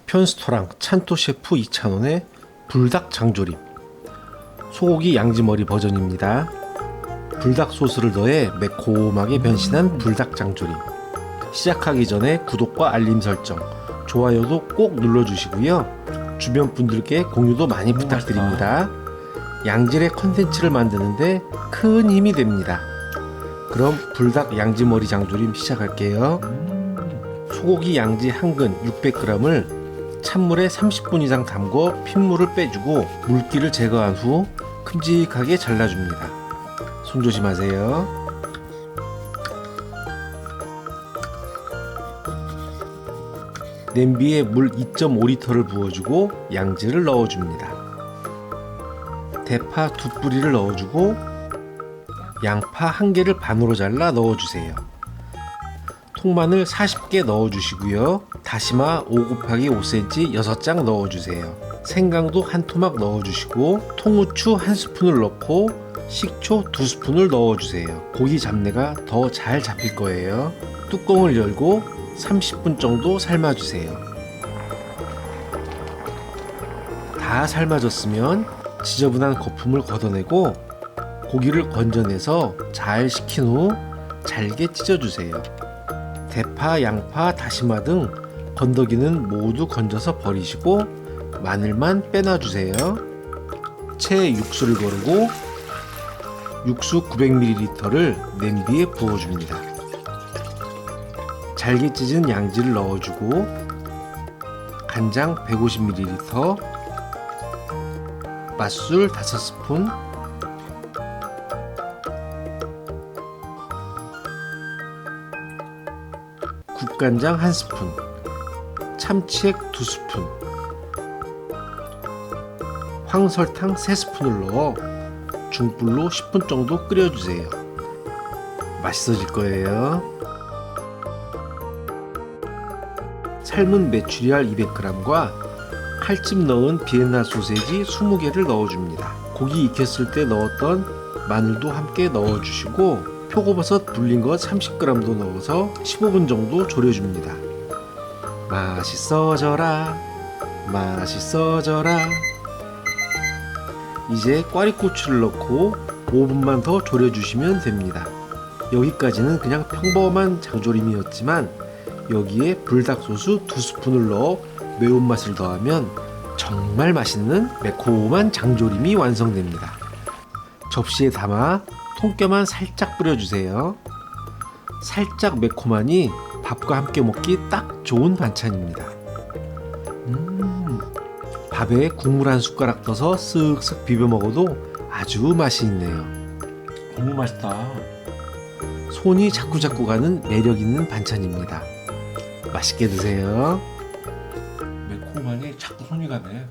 편스토랑 찬토 셰프 이찬원의 불닭 장조림. 소고기 양지머리 버전입니다. 불닭 소스를 더해 매콤하게 변신한 불닭 장조림. 시작하기 전에 구독과 알림 설정, 좋아요도 꼭 눌러주시고요. 주변 분들께 공유도 많이 부탁드립니다. 양질의 컨텐츠를 만드는데 큰 힘이 됩니다. 그럼 불닭 양지머리 장조림 시작할게요. 소고기 양지 한근 600g을 찬물에 30분 이상 담궈 핏물을 빼주고 물기를 제거한 후 큼직하게 잘라줍니다. 손 조심하세요. 냄비에 물 2.5리터를 부어주고 양지를 넣어줍니다. 대파 2뿌리를 넣어주고 양파 1개를 반으로 잘라 넣어주세요. 통마늘 40개 넣어주시고요. 다시마 5 곱하기 5cm 6장 넣어주세요. 생강도 한 토막 넣어주시고 통후추 1스푼을 넣고 식초 2스푼을 넣어주세요. 고기 잡내가 더 잘 잡힐 거예요. 뚜껑을 열고 30분 정도 삶아주세요. 다 삶아졌으면 지저분한 거품을 걷어내고 고기를 건져내서 잘 식힌 후 잘게 찢어주세요. 대파, 양파, 다시마 등 건더기는 모두 건져서 버리시고 마늘만 빼놔주세요. 채 육수를 거르고 육수 900ml를 냄비에 부어줍니다. 잘게 찢은 양지를 넣어주고 간장 150ml, 맛술 5스푼, 국간장 1스푼, 참치액 2스푼, 황설탕 3스푼을 넣어 중불로 10분 정도 끓여주세요. 맛있어질 거예요. 삶은 메추리알 200g과 칼집 넣은 비엔나 소세지 20개를 넣어줍니다. 고기 익혔을 때 넣었던 마늘도 함께 넣어주시고 표고버섯 불린 것 30g도 넣어서 15분 정도 졸여줍니다. 맛있어져라, 맛있어져라. 이제 꽈리고추를 넣고 5분만 더 졸여주시면 됩니다. 여기까지는 그냥 평범한 장조림이었지만 여기에 불닭소스 2스푼을 넣어 매운맛을 더하면 정말 맛있는 매콤한 장조림이 완성됩니다. 접시에 담아 통깨만 살짝 뿌려주세요. 살짝 매콤하니 밥과 함께 먹기 딱 좋은 반찬입니다. 밥에 국물 한 숟가락 떠서 쓱쓱 비벼 먹어도 아주 맛이 있네요. 너무 맛있다. 손이 자꾸자꾸 가는 매력 있는 반찬입니다. 맛있게 드세요. 매콤하니 자꾸 손이 가네.